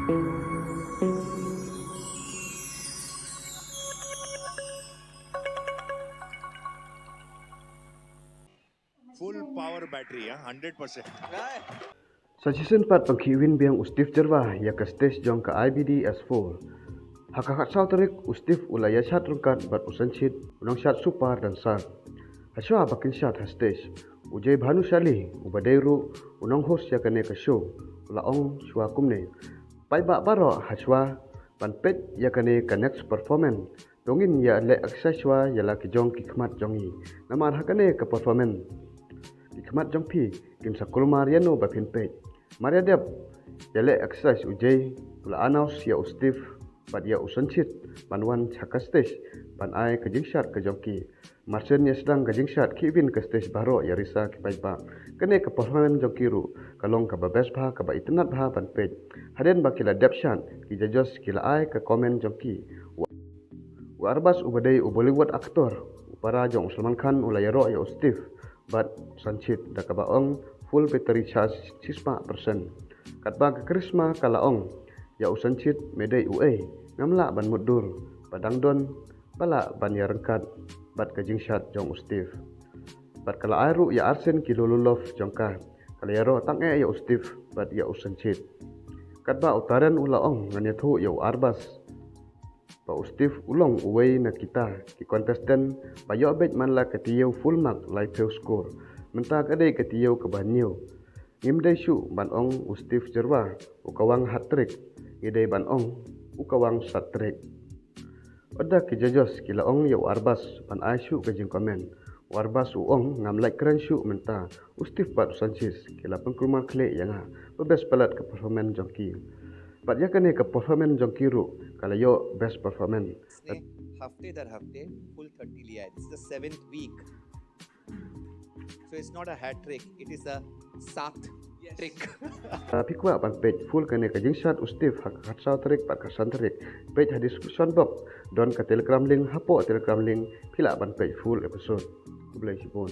Full power battery, 100%. Sa season 4 pagkiwin biyang Ustif Jerva ya ka stage jong ka IBD S4. Hakakat sauterik Ustif ulaya syat rungkat bat usanchit unang syat super dan sar. Haswa bakin syat ha stage. Ujay Bhanu Shali ubadairu unang host ya kane ka show. Ulaong shwa kumne. Pai ba baro haswa panpet ya kane ka next performance. Dongin ya le aksaswa ya la ki jong kikmat jongi. Namar hakane ka performance. Hikmat jongpi kim sakul Mariano bakin pej. Maria dep yale exercise ujay ula anaus ya ustif pat ya usanchit panwan chakastes pan ai kejingsyat ke jongki. Marsen ya sedang kejingsyat kibin ke stage baro ya risa ki paipa. Kene ke performance jongkiru kalong ka babes bha ka ba itnat bha pan pej. Haden bakila depshan ki jajos kila ai ke komen jongki. Warbas ubadai u Bollywood aktor upara jong Salman Khan ula yaro ya ustif bat sanchit da kabaong full battery charge 6%. Katba ke krisma kalaong ya usanchit medai ue ngamla ban mudur padang don bala ban ya rengkat bat kajingsyat jong ustif. Bat kala airu ya arsen kilolulov jongka kala yaro tange ya ustif bat ya usanchit. Katba utaran ulaong nganyathu ya arbas pa ustif ulong uway na kita ki contestant bayo bet man la katiyo full mark live score menta kadai katiyo ke banyo ngimdai syu banong ustif jerwa ukawang hat-trick ngidai banong ukawang sat-trick oda ki jajos kila ong yo arbas pan aisyu ke jing komen warbas uong ngam like keren syu menta ustif bat sanchis kila pengkruma kle yang bebes palat ke performance jongki. But ya kane ke performance jongkiru kalau yo best performance. हफ्ते दर हफ्ते full 30 लिया है. This is the 7th week. So it's not a hat trick. It is a sat trick. Tapi kuat pan page full kane ke jingsat ustif hak hatsau trik pak kasan trik. Page hadis description box don ke Telegram link hapo Telegram link pila pan page full episode. Kublai sipun.